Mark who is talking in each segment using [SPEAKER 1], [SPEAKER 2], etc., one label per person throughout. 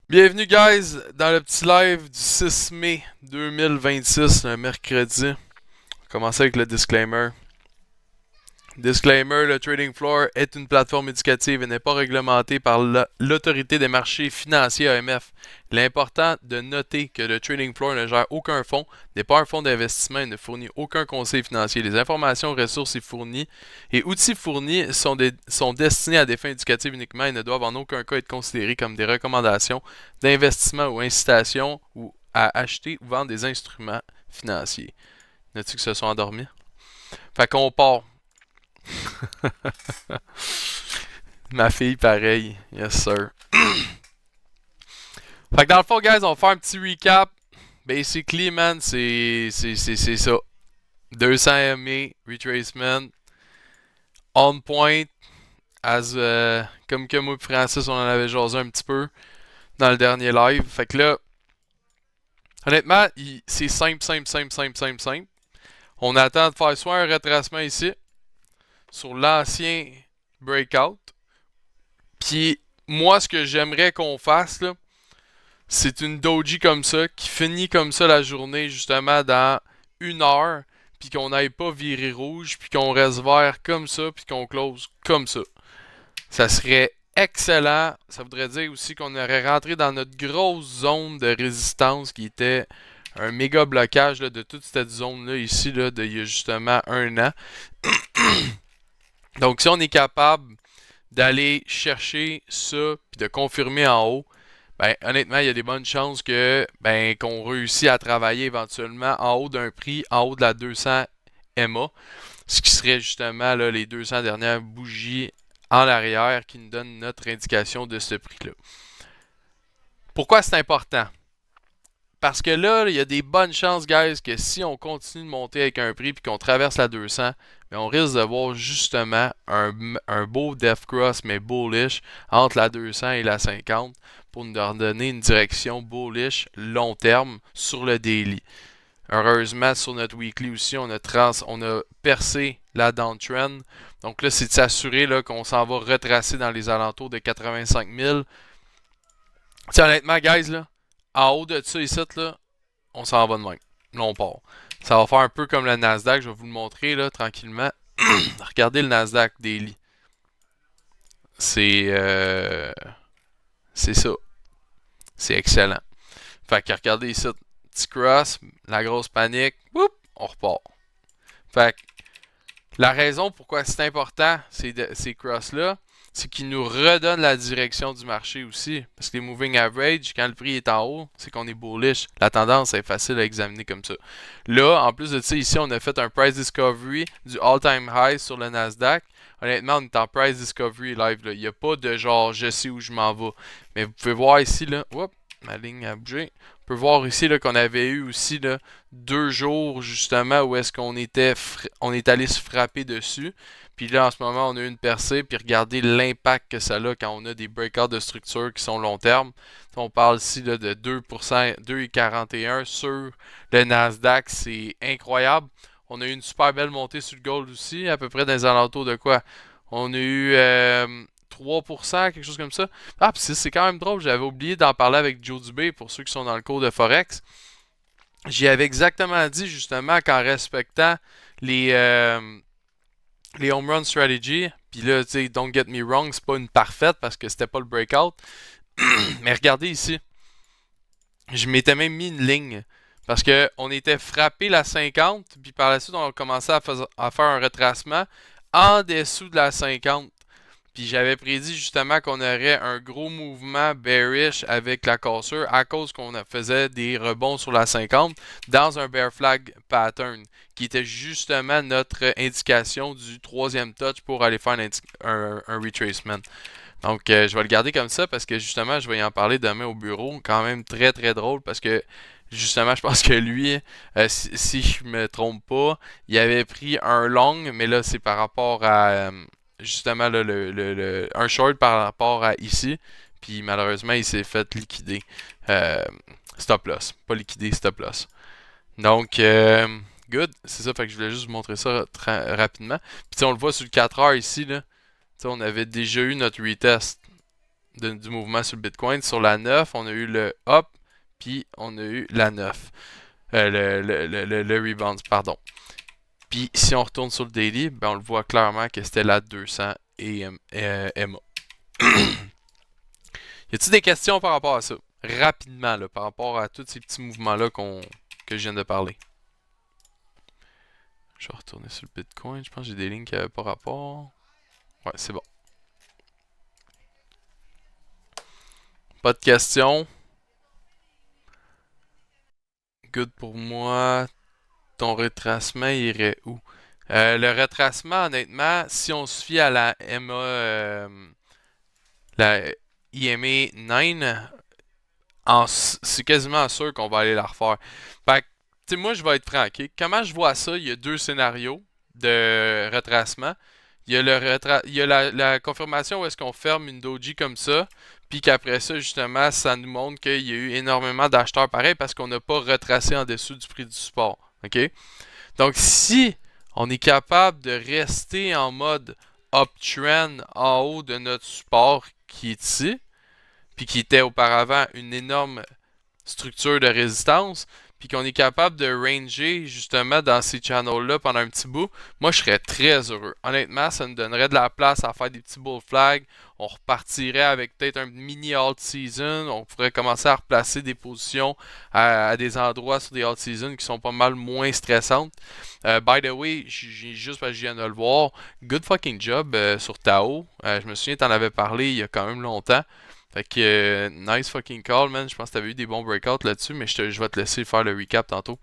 [SPEAKER 1] Bienvenue guys dans le petit live du 6 mai 2026, un mercredi. On va commencer avec le disclaimer. Disclaimer, le Trading Floor est une plateforme éducative et n'est pas réglementée par l'autorité des marchés financiers AMF. Il est important de noter que le Trading Floor ne gère aucun fonds, n'est pas un fonds d'investissement et ne fournit aucun conseil financier. Les informations, ressources et outils fournis sont destinés à des fins éducatives uniquement et ne doivent en aucun cas être considérés comme des recommandations d'investissement ou incitations ou à acheter ou vendre des instruments financiers. N'as-tu que se sont endormis? Fait qu'on part. Ma fille, pareil. Yes, sir. Fait que dans le fond, guys, on va faire un petit recap. Basically, man, c'est ça. 200 MA, retracement, on point, comme que moi et Francis, on en avait jasé un petit peu dans le dernier live. Fait que là, honnêtement, c'est simple. On attend de faire soit un retracement ici, sur l'ancien breakout. Puis moi, ce que j'aimerais qu'on fasse, là, c'est une doji comme ça, qui finit comme ça la journée, justement, dans 1 heure, puis qu'on n'aille pas virer rouge, puis qu'on reste vert comme ça, puis qu'on close comme ça. Ça serait excellent. Ça voudrait dire aussi qu'on aurait rentré dans notre grosse zone de résistance qui était un méga blocage là, de toute cette zone-là ici, là, il y a justement 1 an. Donc, si on est capable d'aller chercher ça puis de confirmer en haut, ben honnêtement, il y a des bonnes chances que qu'on réussisse à travailler éventuellement en haut d'un prix, en haut de la 200 MA, ce qui serait justement là, les 200 dernières bougies en arrière qui nous donnent notre indication de ce prix-là. Pourquoi c'est important? Parce que là, il y a des bonnes chances, guys, que si on continue de monter avec un prix puis qu'on traverse la 200, mais on risque de voir justement un beau death cross, mais bullish, entre la 200 et la 50 pour nous donner une direction bullish long terme sur le daily. Heureusement, sur notre weekly aussi, on a percé la downtrend. Donc là, c'est de s'assurer qu'on s'en va retracer dans les alentours de 85 000. T'sais, honnêtement, guys, là, en haut de ça ici, là, on s'en va de même. Là, on part. Ça va faire un peu comme le Nasdaq. Je vais vous le montrer là, tranquillement. Regardez le Nasdaq Daily. C'est ça. C'est excellent. Fait que regardez ici. Petit cross, la grosse panique. Whoop, on repart. Fait que la raison pourquoi c'est important, ces cross-là, c'est qu'ils nous redonnent la direction du marché aussi. Parce que les moving average, quand le prix est en haut, c'est qu'on est bullish. La tendance est facile à examiner comme ça. Là, en plus de ça, ici, on a fait un price discovery du all-time high sur le Nasdaq. Honnêtement, on est en price discovery live. Là. Il n'y a pas de genre, je sais où je m'en vais. Mais vous pouvez voir ici, là, whoop, ma ligne a bougé. On peut voir ici là, qu'on avait eu aussi là, 2 jours justement où est-ce qu'on est allé se frapper dessus. Puis là, en ce moment, on a eu une percée. Puis regardez l'impact que ça a quand on a des breakouts de structure qui sont long terme. On parle ici là, de 2%, 2,41 sur le Nasdaq. C'est incroyable. On a eu une super belle montée sur le gold aussi, à peu près dans les alentours de quoi? On a eu 3%, quelque chose comme ça. Ah, puis c'est quand même drôle, j'avais oublié d'en parler avec Joe Dubé pour ceux qui sont dans le cours de Forex. J'y avais exactement dit justement qu'en respectant les home run strategy, puis là, tu sais, don't get me wrong, c'est pas une parfaite parce que c'était pas le breakout. Mais regardez ici, je m'étais même mis une ligne. Parce qu'on était frappé la 50, puis par la suite, on a commencé à faire un retracement en dessous de la 50. Puis j'avais prédit justement qu'on aurait un gros mouvement bearish avec la cassure à cause qu'on faisait des rebonds sur la 50 dans un bear flag pattern qui était justement notre indication du troisième touch pour aller faire un retracement. Donc je vais le garder comme ça parce que justement je vais y en parler demain au bureau. Quand même très très drôle parce que justement je pense que lui, si je me trompe pas, il avait pris un long, mais là c'est par rapport à justement là, un short par rapport à ici. Puis malheureusement, il s'est fait liquider. Stop loss. Pas liquider, stop loss. Donc, good. C'est ça, fait que je voulais juste vous montrer ça rapidement. Puis on le voit sur le 4 heures ici, là. On avait déjà eu notre retest du mouvement sur le Bitcoin. Sur la 9, on a eu le up, puis on a eu la 9. Le rebound, pardon. Puis si on retourne sur le daily, ben on le voit clairement que c'était la 200 et MA. Y a-t-il des questions par rapport à ça? Rapidement, là, par rapport à tous ces petits mouvements-là que je viens de parler. Je vais retourner sur le Bitcoin. Je pense que j'ai des lignes qui n'avaient pas rapport. Ouais, c'est bon. Pas de questions. Good pour moi. Ton retracement irait où? Le retracement, honnêtement, si on se fie à la la EMA 9, c'est quasiment sûr qu'on va aller la refaire. Fait que, tu sais, moi, je vais être franc, ok? Comment je vois ça? Il y a deux scénarios de retracement. Il y a la confirmation où est-ce qu'on ferme une doji comme ça, puis qu'après ça, justement, ça nous montre qu'il y a eu énormément d'acheteurs pareils parce qu'on n'a pas retracé en dessous du prix du support. OK? Donc, si on est capable de rester en mode uptrend en haut de notre support qui est ici, puis qui était auparavant une énorme structure de résistance, puis qu'on est capable de ranger justement dans ces channels-là pendant un petit bout, moi je serais très heureux. Honnêtement, ça nous donnerait de la place à faire des petits bull flags. On repartirait avec peut-être un mini alt season. On pourrait commencer à replacer des positions à des endroits sur des alt season qui sont pas mal moins stressantes. By the way, juste parce que je viens de le voir, good fucking job sur Tao. Je me souviens, t'en avais parlé il y a quand même longtemps. Fait que, nice fucking call, man. Je pense que t'avais eu des bons breakouts là-dessus, mais je vais te laisser faire le recap tantôt.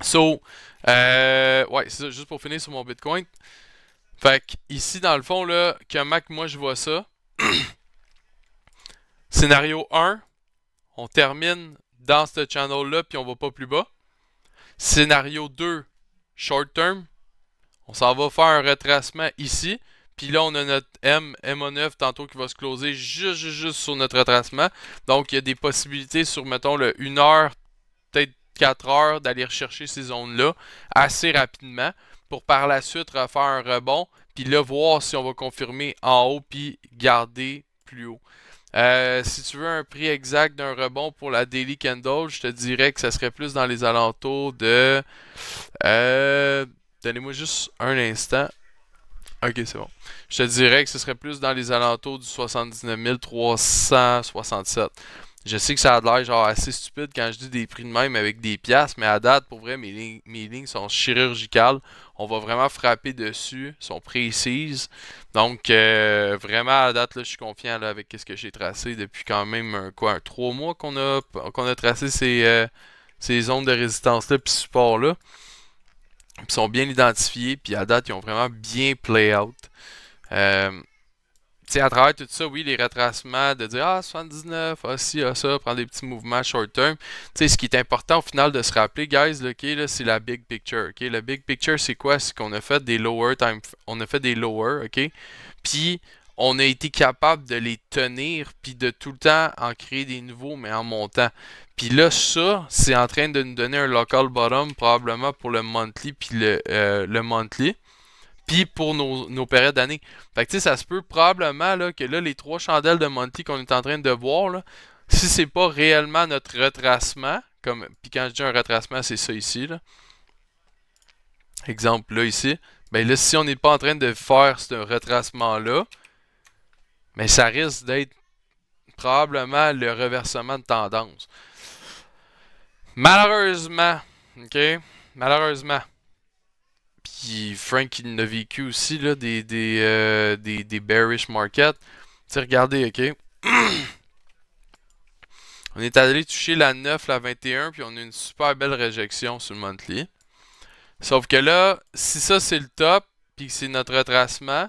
[SPEAKER 1] So, ouais, c'est ça, juste pour finir sur mon Bitcoin. Fait que, ici, dans le fond, là, comment que moi je vois ça? Scénario 1, on termine dans ce channel-là, puis on va pas plus bas. Scénario 2, short term, on s'en va faire un retracement ici. Puis là, on a notre MA9 tantôt qui va se closer juste sur notre retracement. Donc, il y a des possibilités sur, mettons, le 1 heure, peut-être 4 heures, d'aller rechercher ces zones-là assez rapidement pour par la suite refaire un rebond. Puis là, voir si on va confirmer en haut puis garder plus haut. Si tu veux un prix exact d'un rebond pour la Daily Candle, je te dirais que ça serait plus dans les alentours de... donnez-moi juste un instant. Ok, c'est bon. Je te dirais que ce serait plus dans les alentours du 79 367. Je sais que ça a l'air genre assez stupide quand je dis des prix de même avec des piastres, mais à date, pour vrai, mes lignes sont chirurgicales. On va vraiment frapper dessus, sont précises. Donc, vraiment, à date, là, je suis confiant là, avec ce que j'ai tracé depuis quand même un 3 mois qu'on a tracé ces zones de résistance-là puis support-là. Ils sont bien identifiés, puis à date, ils ont vraiment bien play out. À travers tout ça, oui, les retracements, de dire ah 79, ah ci, ah ça, prendre des petits mouvements short term. Ce qui est important au final de se rappeler, guys, là, okay, là, c'est la big picture. Okay? Le big picture, c'est quoi? C'est qu'on a fait des lower time. On a fait des lower, ok? Puis on a été capable de les tenir, puis de tout le temps en créer des nouveaux, mais en montant. Puis là, ça, c'est en train de nous donner un local bottom, probablement pour le monthly, puis le monthly. Puis pour nos périodes d'année. Fait que tu sais, ça se peut probablement là, que là, les 3 chandelles de monthly qu'on est en train de voir, là, si c'est pas réellement notre retracement, puis quand je dis un retracement, c'est ça ici, là. Exemple là, ici. Ben là, si on n'est pas en train de faire ce retracement-là, mais ça risque d'être probablement le reversement de tendance. Malheureusement, ok? Malheureusement. Puis Frank, il a vécu aussi là, des bearish markets. Tu sais, regardez, ok? On est allé toucher la 9, la 21, puis on a une super belle réjection sur le monthly. Sauf que là, si ça c'est le top, puis que c'est notre retracement,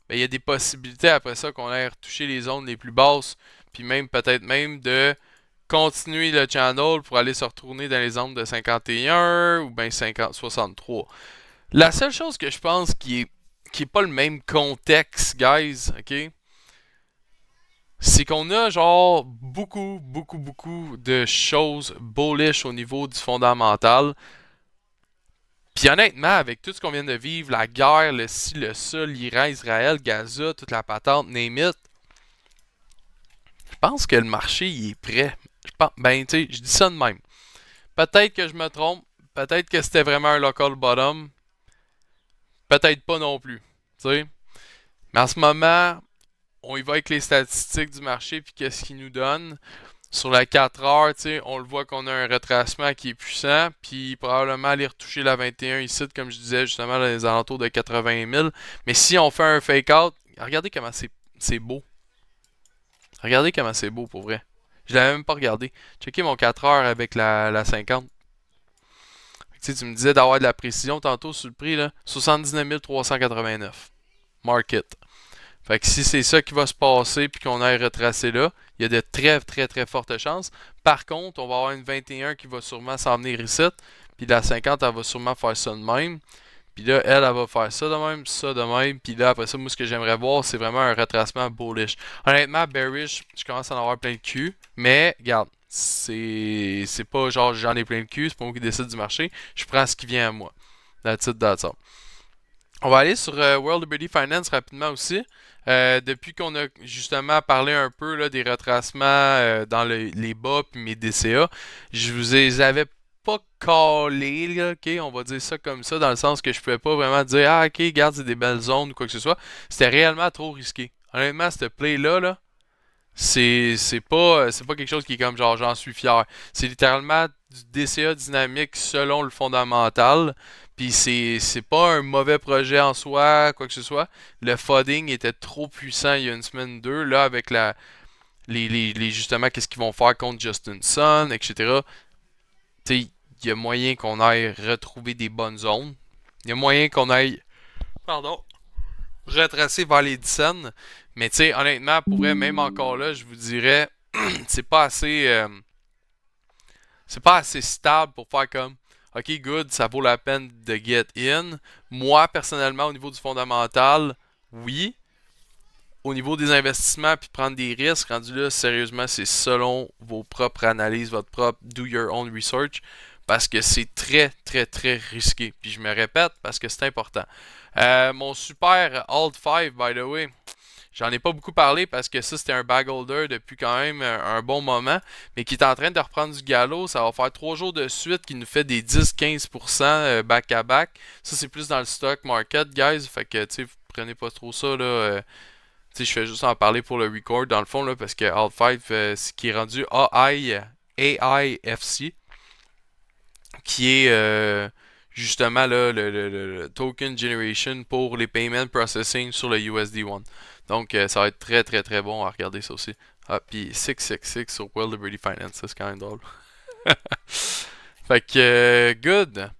[SPEAKER 1] ben, il y a des possibilités après ça qu'on aille retoucher les zones les plus basses, puis même peut-être même de continuer le channel pour aller se retourner dans les zones de 51 ou bien 63. La seule chose que je pense qui est pas le même contexte, guys, ok? C'est qu'on a genre beaucoup de choses bullish au niveau du fondamental. Puis honnêtement, avec tout ce qu'on vient de vivre, la guerre, le ci, le ça, l'Iran, Israël, Gaza, toute la patente, name it, pense que le marché il est prêt. Ben, tu sais, je dis ça de même. Peut-être que je me trompe. Peut-être que c'était vraiment un local bottom. Peut-être pas non plus. Tu sais. Mais en ce moment, on y va avec les statistiques du marché puis qu'est-ce qu'il nous donne. Sur la 4 heures, on le voit qu'on a un retracement qui est puissant, puis probablement aller retoucher la 21 ici, comme je disais, justement, dans les alentours de 80 000. Mais si on fait un fake-out, regardez comment c'est beau. Regardez comment c'est beau, pour vrai. Je l'avais même pas regardé. Checkez mon 4 heures avec la 50. Tu me disais d'avoir de la précision tantôt sur le prix, là. 79 389. Market. Fait que si c'est ça qui va se passer puis qu'on aille retracer là, il y a de très très très fortes chances. Par contre, on va avoir une 21 qui va sûrement s'en venir ici. Puis la 50, elle va sûrement faire ça de même. Puis là, elle va faire ça de même, ça de même. Puis là, après ça, moi, ce que j'aimerais voir, c'est vraiment un retracement bullish. Honnêtement, bearish, je commence à en avoir plein le cul. Mais, regarde, c'est pas genre j'en ai plein le cul, c'est pas moi qui décide du marché. Je prends ce qui vient à moi. That's it, that's all. On va aller sur World Liberty Finance rapidement aussi. Depuis qu'on a justement parlé un peu là, des retracements dans les bas puis mes DCA, je vous les avais pas calés, là, ok, on va dire ça comme ça, dans le sens que je pouvais pas vraiment dire ah ok, regarde, c'est des belles zones ou quoi que ce soit. C'était réellement trop risqué. Honnêtement, cette play-là, là, c'est pas quelque chose qui est comme genre j'en suis fier. C'est littéralement du DCA dynamique selon le fondamental. Puis c'est pas un mauvais projet en soi, quoi que ce soit. Le FUDing était trop puissant il y a une semaine ou deux. Là, avec justement, qu'est-ce qu'ils vont faire contre Justin Sun, etc. Tu sais, il y a moyen qu'on aille retrouver des bonnes zones. Il y a moyen qu'on aille, pardon, retracer vers les 10 cents. Mais tu sais, honnêtement, pour vrai, même encore là, je vous dirais, c'est pas assez. C'est pas assez stable pour faire comme OK, good, ça vaut la peine de get in. Moi, personnellement, au niveau du fondamental, oui. Au niveau des investissements puis prendre des risques, rendu là, sérieusement, c'est selon vos propres analyses, votre propre do your own research. Parce que c'est très, très, très risqué. Puis je me répète parce que c'est important. Mon super Alt 5, by the way, j'en ai pas beaucoup parlé parce que ça, c'était un bag holder depuis quand même un bon moment, mais qui est en train de reprendre du galop. Ça va faire 3 jours de suite qui nous fait des 10-15% back-à-back. Ça, c'est plus dans le stock market, guys. Fait que, tu sais, vous prenez pas trop ça, là. Tu sais, je fais juste en parler pour le record, dans le fond, là, parce que Alt5, qui est rendu AIFC, qui est justement là, le token generation pour les payment processing sur le USD1. Donc, ça va être très très très bon à regarder ça aussi. Ah, puis 666 sur World Liberty Finance, c'est quand même drôle. Fait que, good.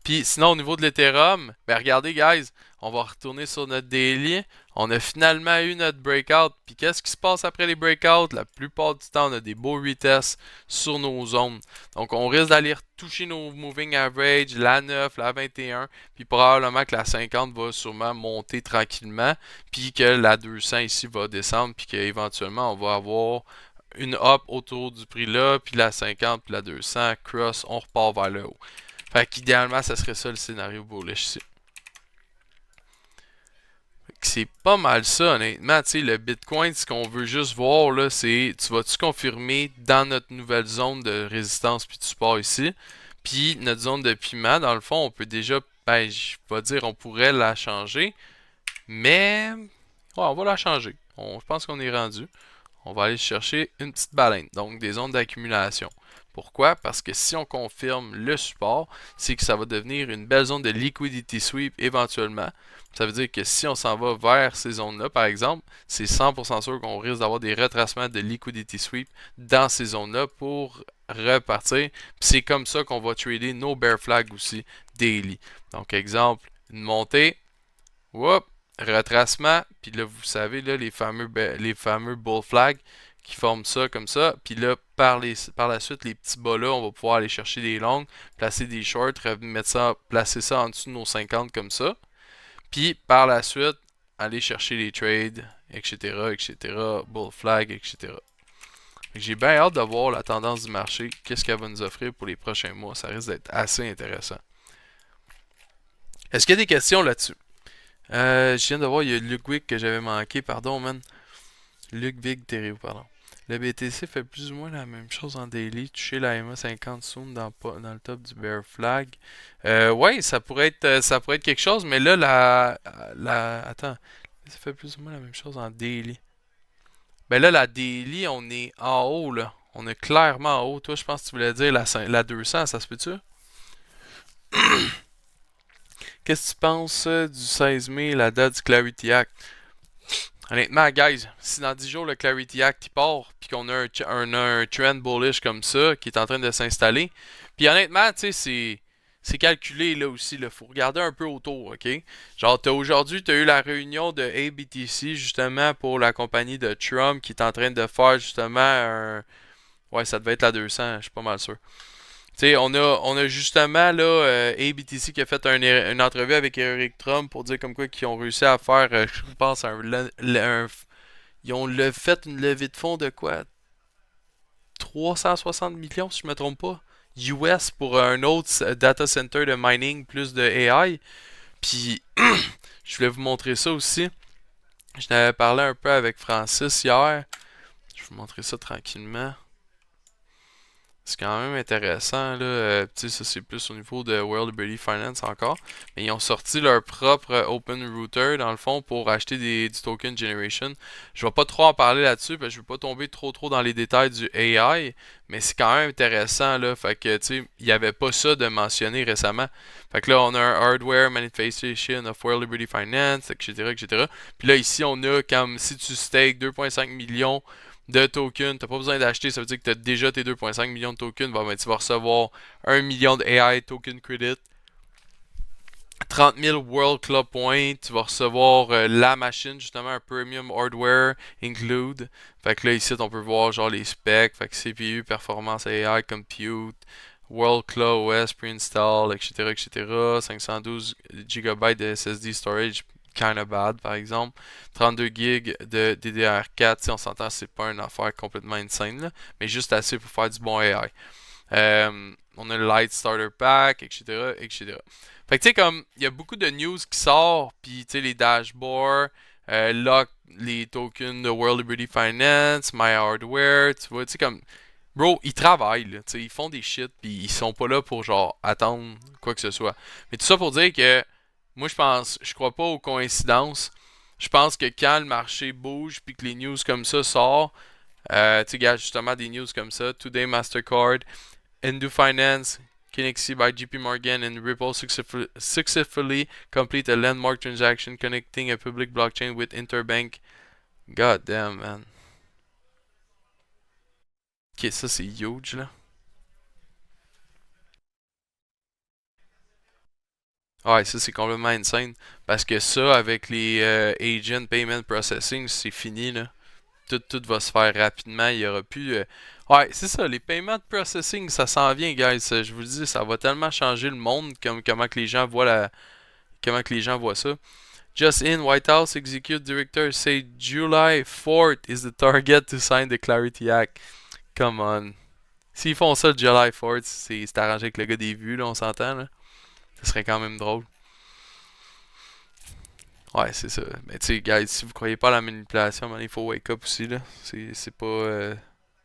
[SPEAKER 1] Puis sinon, au niveau de l'Ethereum, ben regardez, guys, on va retourner sur notre daily. On a finalement eu notre breakout. Puis qu'est-ce qui se passe après les breakouts? La plupart du temps, on a des beaux retests sur nos zones. Donc, on risque d'aller toucher nos moving average, la 9, la 21. Puis probablement que la 50 va sûrement monter tranquillement. Puis que la 200 ici va descendre. Puis qu'éventuellement, on va avoir une up autour du prix là. Puis la 50, puis la 200, cross, on repart vers le haut. Fait qu'idéalement, ça serait ça le scénario bullish ici. C'est pas mal ça, honnêtement. Tu sais, le Bitcoin, ce qu'on veut juste voir, là, c'est tu vas-tu confirmer dans notre nouvelle zone de résistance puis de support ici. Puis notre zone de piment, dans le fond, on peut déjà, ben, je vais dire, on pourrait la changer. Mais, ouais, on va la changer. Je pense qu'on est rendu. On va aller chercher une petite baleine, donc des zones d'accumulation. Pourquoi? Parce que si on confirme le support, c'est que ça va devenir une belle zone de liquidity sweep éventuellement. Ça veut dire que si on s'en va vers ces zones-là, par exemple, c'est 100% sûr qu'on risque d'avoir des retracements de liquidity sweep dans ces zones-là pour repartir. C'est comme ça qu'on va trader nos bear flags aussi daily. Donc, exemple, une montée, whoop, retracement, puis là, vous savez, là, les fameux bull flags qui forment ça comme ça. Puis là, par la suite, les petits bas là, on va pouvoir aller chercher des longues, placer des shorts, placer ça en dessous de nos 50 comme ça. Puis par la suite, aller chercher les trades, etc., etc., bull flag, etc. J'ai bien hâte de voir la tendance du marché, qu'est-ce qu'elle va nous offrir pour les prochains mois. Ça risque d'être assez intéressant. Est-ce qu'il y a des questions là-dessus? Je viens de voir, il y a Luc Wick que j'avais manqué, pardon, man. Luc Vig Thériault, pardon. Le BTC fait plus ou moins la même chose en daily. Toucher la MA 50 soon dans le top du bear flag. Ouais, ça pourrait être quelque chose, mais là, attends. Ça fait plus ou moins la même chose en daily. Ben là, la daily, on est en haut, là. On est clairement en haut. Toi, je pense que tu voulais dire la 200, ça se peut-tu? Qu'est-ce que tu penses du 16 mai, la date du Clarity Act? Honnêtement, guys, si dans 10 jours le Clarity Act il part, puis qu'on a un trend bullish comme ça qui est en train de s'installer, puis honnêtement, tu sais, c'est calculé là aussi, là. Faut regarder un peu autour, ok? Genre, aujourd'hui, t'as eu la réunion de ABTC justement pour la compagnie de Trump qui est en train de faire justement un. Ouais, ça devait être la 200, je suis pas mal sûr. Tu sais, on a justement là ABTC qui a fait une entrevue avec Eric Trump pour dire comme quoi qu'ils ont réussi à faire, je pense, ils ont fait une levée de fonds de quoi? 360 millions si je me trompe pas. US pour un autre data center de mining plus de AI. Puis je voulais vous montrer ça aussi. Je n'avais parlé un peu avec Francis hier. Je vais vous montrer ça tranquillement. C'est quand même intéressant, là. Tu sais, ça c'est plus au niveau de World Liberty Finance encore. Mais ils ont sorti leur propre Open Router, dans le fond, pour acheter du token generation. Je vais pas trop en parler là-dessus, parce que je veux pas tomber trop dans les détails du AI. Mais c'est quand même intéressant, là. Fait que, tu sais, il y avait pas ça de mentionner récemment. Fait que là, on a un hardware manifestation of World Liberty Finance, etc., etc. Puis là, ici, on a comme si tu stakes 2,5 millions de tokens. T'as pas besoin d'acheter, ça veut dire que tu as déjà tes 2,5 millions de tokens. Bon, ben, tu vas recevoir 1 million de AI token credit, 30 000 World Club Points. Tu vas recevoir la machine, justement, un Premium Hardware Include. Fait que là, ici, on peut voir genre les specs. Fait que CPU, Performance AI, Compute, World Club OS, Pre-install, etc., etc. 512 GB de SSD storage, kinda bad par exemple. 32 GB de DDR4, si on s'entend, c'est pas une affaire complètement insane, là, mais juste assez pour faire du bon AI. On a le Light Starter Pack, etc., etc. Fait que tu sais, comme, il y a beaucoup de news qui sortent, puis tu sais, les dashboards, lock les tokens de World Liberty Finance, My Hardware, tu vois, tu sais, comme, bro, ils travaillent, là, tu sais, ils font des shit, puis ils sont pas là pour, genre, attendre quoi que ce soit. Mais tout ça pour dire que, moi, je crois pas aux coïncidences. Je pense que quand le marché bouge, puis que les news comme ça sortent, tu sais, gars, justement, des news comme ça, Today Mastercard, Hindu Finance, Kinexi by JP Morgan, and Ripple successfully complete a landmark transaction connecting a public blockchain with interbank. God damn, man. Ok, ça c'est huge là. Ouais, ça c'est complètement insane. Parce que ça, avec les agent payment processing, c'est fini là. Tout va se faire rapidement. Il y aura plus. Ouais, c'est ça. Les payment processing, ça s'en vient, guys. Je vous le dis, ça va tellement changer le monde comment que les gens voient comment que les gens voient ça. Just in, White House Executive Director say July 4th is the target to sign the Clarity Act. Come on. S'ils font ça le July 4th, c'est arrangé avec le gars des vues, là, on s'entend, là. Ce serait quand même drôle. Ouais, c'est ça. Mais tu sais, guys, si vous croyez pas à la manipulation, man, il faut wake up aussi, là. C'est pas.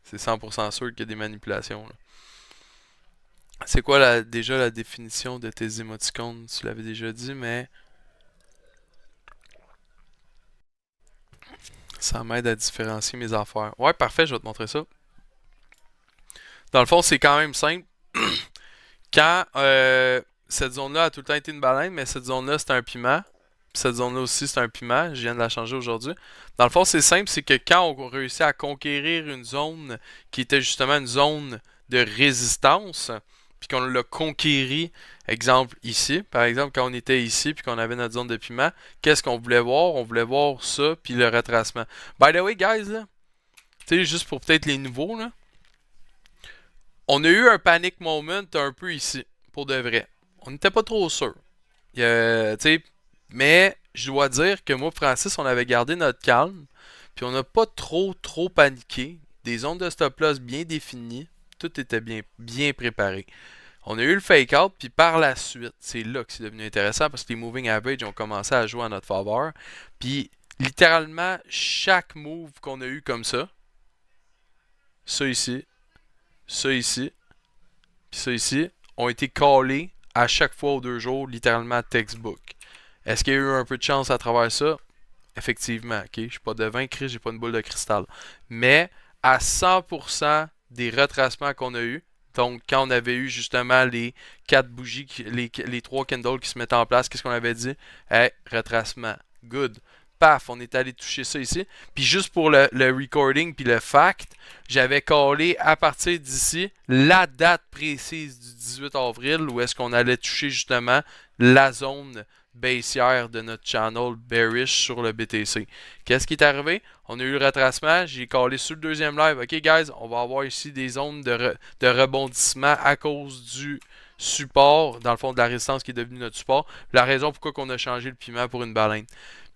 [SPEAKER 1] C'est 100% sûr qu'il y a des manipulations, là. C'est quoi déjà la définition de tes émoticônes? Tu l'avais déjà dit, mais ça m'aide à différencier mes affaires. Ouais, parfait, je vais te montrer ça. Dans le fond, c'est quand même simple. Quand cette zone-là a tout le temps été une baleine, mais cette zone-là, c'est un piment. Cette zone-là aussi, c'est un piment. Je viens de la changer aujourd'hui. Dans le fond, c'est simple, c'est que quand on réussit à conquérir une zone qui était justement une zone de résistance, puis qu'on l'a conquéri, exemple ici, par exemple, quand on était ici, puis qu'on avait notre zone de piment, qu'est-ce qu'on voulait voir? On voulait voir ça, puis le retracement. By the way, guys, là, tu sais, juste pour peut-être les nouveaux, là, on a eu un panic moment un peu ici, pour de vrai. On n'était pas trop sûr. Tu sais, mais je dois dire que moi, Francis, on avait gardé notre calme, puis on n'a pas trop paniqué. Des zones de stop loss bien définies, tout était bien préparé. On a eu le fake out, puis par la suite, c'est là que c'est devenu intéressant parce que les moving average ont commencé à jouer en notre faveur. Puis littéralement, chaque move qu'on a eu comme ça, ça ici, ça ici, puis ça ici, ont été callés à chaque fois aux 2 jours, littéralement textbook. Est-ce qu'il y a eu un peu de chance à travers ça? Effectivement, ok. Je suis pas devin, Chris, j'ai pas une boule de cristal. Mais à 100% des retracements qu'on a eu, donc quand on avait eu justement les 4 bougies, les 3 candles qui se mettaient en place, qu'est-ce qu'on avait dit? Hey, retracement. Good. Paf, on est allé toucher ça ici. Puis juste pour le recording puis le fact, j'avais callé à partir d'ici la date précise du 18 avril où est-ce qu'on allait toucher justement la zone baissière de notre channel bearish sur le BTC. Qu'est-ce qui est arrivé? On a eu le retracement, j'ai callé sur le deuxième live. Ok guys, on va avoir ici des zones de rebondissement à cause du support, dans le fond de la résistance qui est devenue notre support. La raison pourquoi on a changé le piment pour une baleine.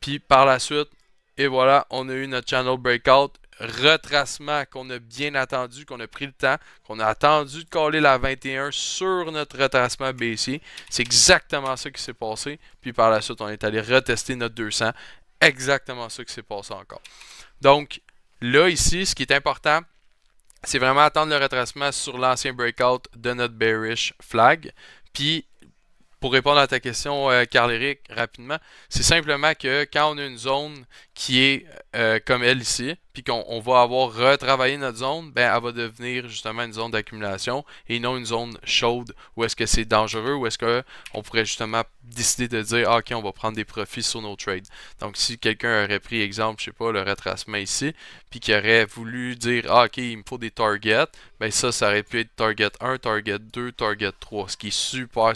[SPEAKER 1] Puis par la suite, et voilà, on a eu notre channel breakout. Retracement qu'on a bien attendu, qu'on a pris le temps, qu'on a attendu de coller la 21 sur notre retracement baissier. C'est exactement ça qui s'est passé. Puis par la suite, on est allé retester notre 200. Exactement ça qui s'est passé encore. Donc, là, ici, ce qui est important, c'est vraiment attendre le retracement sur l'ancien breakout de notre bearish flag. Puis, pour répondre à ta question, Carl-Éric, rapidement, c'est simplement que quand on a une zone qui est comme elle ici, puis qu'on va avoir retravaillé notre zone, ben elle va devenir justement une zone d'accumulation et non une zone chaude où est-ce que c'est dangereux, où est-ce qu'on pourrait justement décider de dire ah, ok, on va prendre des profits sur nos trades. Donc si quelqu'un aurait pris exemple, je sais pas, le retracement ici, puis qui aurait voulu dire ah, ok, il me faut des targets, ben ça aurait pu être target 1, target 2, target 3, ce qui est super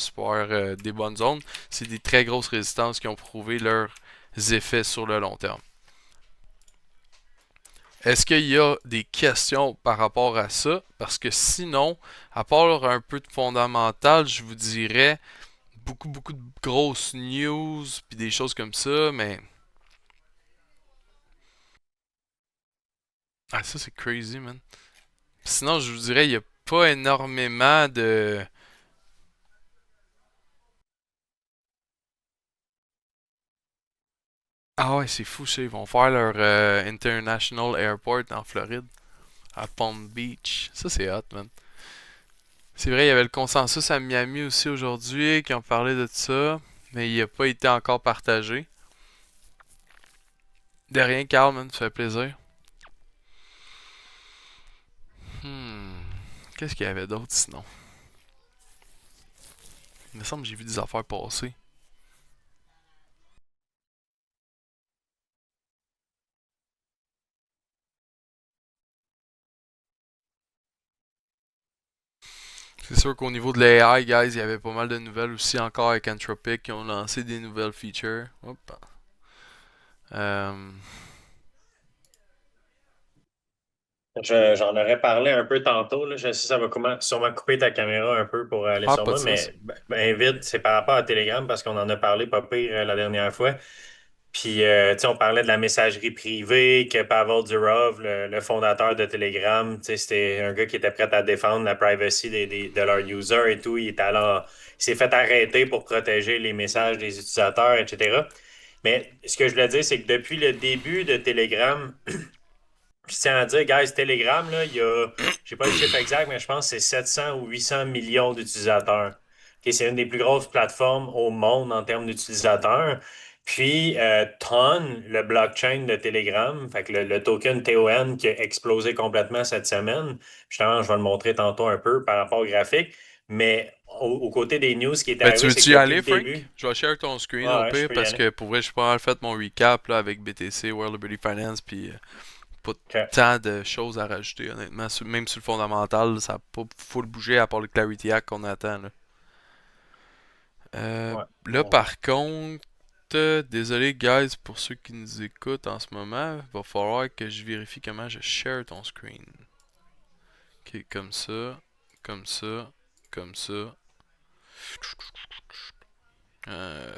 [SPEAKER 1] des bonnes zones. C'est des très grosses résistances qui ont prouvé leurs effets sur le long terme. Est-ce qu'il y a des questions par rapport à ça? Parce que sinon, à part un peu de fondamental, je vous dirais beaucoup de grosses news puis des choses comme ça, mais ah ça c'est crazy man. Sinon, je vous dirais il n'y a pas énormément de ah ouais, c'est fou ça, ils vont faire leur International Airport en Floride, à Palm Beach. Ça c'est hot man. C'est vrai, il y avait le consensus à Miami aussi aujourd'hui qui ont parlé de ça, mais il n'a pas été encore partagé. De rien, Carl, man, ça fait plaisir. Hmm. Qu'est-ce qu'il y avait d'autre sinon? Il me semble que j'ai vu des affaires passer. C'est sûr qu'au niveau de l'AI, guys, il y avait pas mal de nouvelles aussi encore avec Anthropic qui ont lancé des nouvelles features. Hop. Euh...
[SPEAKER 2] J'en aurais parlé un peu tantôt, là. Je sais que ça va sûrement couper ta caméra un peu pour aller
[SPEAKER 1] Ah,
[SPEAKER 2] sur
[SPEAKER 1] pas de
[SPEAKER 2] moi,
[SPEAKER 1] stress.
[SPEAKER 2] mais ben, vite, c'est par rapport à Telegram parce qu'on en a parlé pas pire la dernière fois. Puis, tu sais, on parlait de la messagerie privée, que Pavel Durov, le fondateur de Telegram, tu sais, c'était un gars qui était prêt à défendre la privacy de leurs users et tout. Il s'est fait arrêter pour protéger les messages des utilisateurs, etc. Mais ce que je voulais dire, c'est que depuis le début de Telegram, je tiens à dire, guys, Telegram, là, j'ai pas le chiffre exact, mais je pense que c'est 700 ou 800 millions d'utilisateurs. Ok, c'est une des plus grosses plateformes au monde en termes d'utilisateurs. Puis, Ton, le blockchain de Telegram, fait que le token TON qui a explosé complètement cette semaine. Justement, je vais le montrer tantôt un peu par rapport au graphique. Mais au côté des news, ce qui est
[SPEAKER 1] Ben, tu
[SPEAKER 2] arrivé, c'est
[SPEAKER 1] veux-tu
[SPEAKER 2] que
[SPEAKER 1] y
[SPEAKER 2] depuis le
[SPEAKER 1] aller, Frank?
[SPEAKER 2] début,
[SPEAKER 1] Je vais share ton screen au
[SPEAKER 2] ouais, je
[SPEAKER 1] pire
[SPEAKER 2] peux y
[SPEAKER 1] parce
[SPEAKER 2] aller.
[SPEAKER 1] que pour vrai, j'ai pas mal fait mon recap là, avec BTC, World Liberty Finance, puis pas
[SPEAKER 2] OK.
[SPEAKER 1] tant de choses à rajouter, honnêtement. Même sur le fondamental, ça n'a pas full bougé à part le Clarity Act qu'on attend. Là.
[SPEAKER 2] Ouais.
[SPEAKER 1] Là, par contre, désolé, guys, pour ceux qui nous écoutent en ce moment, il va falloir que je vérifie comment je share ton screen. Ok, comme ça, comme ça, comme ça. Euh,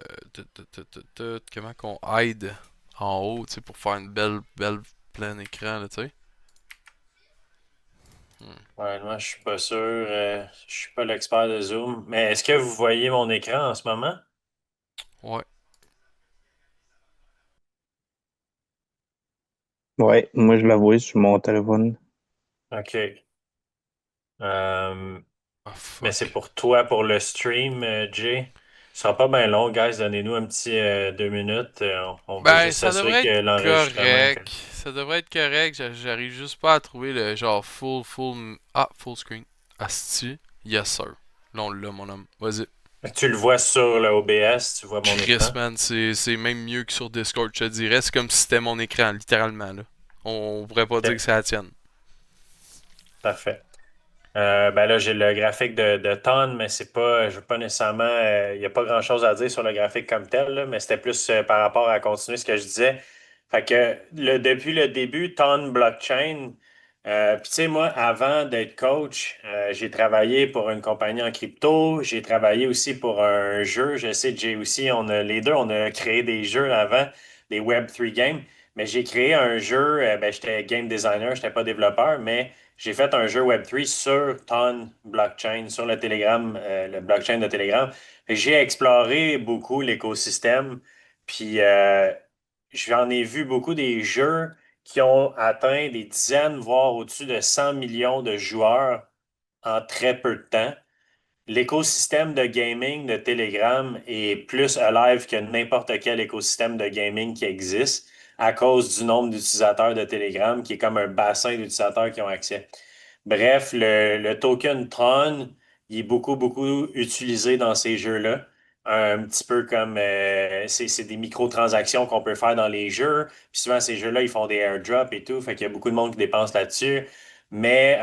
[SPEAKER 1] comment qu'on hide en haut, tu sais, pour faire une belle plein écran, là, tu sais. Hmm.
[SPEAKER 2] Ouais, moi, je suis pas sûr. Je suis pas l'expert de Zoom. Mais est-ce que vous voyez mon écran en ce moment?
[SPEAKER 1] Ouais.
[SPEAKER 3] Ouais, moi je la vois sur mon téléphone.
[SPEAKER 2] OK. Euh,
[SPEAKER 1] Oh
[SPEAKER 2] mais c'est
[SPEAKER 1] fuck.
[SPEAKER 2] pour toi, pour le stream, Jay. Ce sera pas bien long, guys. Donnez-nous un petit 2 minutes. On veut
[SPEAKER 1] Ben,
[SPEAKER 2] juste
[SPEAKER 1] ça
[SPEAKER 2] s'assurer
[SPEAKER 1] devrait
[SPEAKER 2] que
[SPEAKER 1] être
[SPEAKER 2] l'enregistrement est
[SPEAKER 1] correct.
[SPEAKER 2] correct.
[SPEAKER 1] Ça devrait être correct. J'arrive juste pas à trouver le genre Ah, full screen. Asti. Yes, sir. Là, on l'a, mon homme. Vas-y.
[SPEAKER 2] Tu le vois sur le OBS, tu vois mon
[SPEAKER 1] Chris,
[SPEAKER 2] écran.
[SPEAKER 1] man, c'est même mieux que sur Discord, je te dirais. C'est comme si c'était mon écran, littéralement, là. On pourrait pas dire que
[SPEAKER 2] OK,
[SPEAKER 1] c'est la tienne.
[SPEAKER 2] parfait. Ben là, j'ai le graphique de Ton, mais c'est pas, je veux pas nécessairement, il n'y a pas grand-chose à dire sur le graphique comme tel, là, mais c'était plus par rapport à continuer ce que je disais. Fait que depuis le début, Ton Blockchain, puis tu sais, moi, avant d'être coach, j'ai travaillé pour une compagnie en crypto, j'ai travaillé aussi pour un jeu. Je sais, Jay aussi, les deux, on a créé des jeux avant, des Web3 games, mais j'ai créé un jeu, ben, j'étais game designer, j'étais pas développeur, mais j'ai fait un jeu Web3 sur Ton blockchain, sur le blockchain de Telegram. J'ai exploré beaucoup l'écosystème, puis j'en ai vu beaucoup des jeux qui ont atteint des dizaines, voire au-dessus de 100 millions de joueurs en très peu de temps. L'écosystème de gaming de Telegram est plus alive que n'importe quel écosystème de gaming qui existe à cause du nombre d'utilisateurs de Telegram, qui est comme un bassin d'utilisateurs qui ont accès. Bref, le token Tron, il est beaucoup, beaucoup utilisé dans ces jeux-là. Un petit peu comme c'est des microtransactions qu'on peut faire dans les jeux. Puis souvent, ces jeux-là, ils font des airdrops et tout. Fait qu'il y a beaucoup de monde qui dépense là-dessus. Mais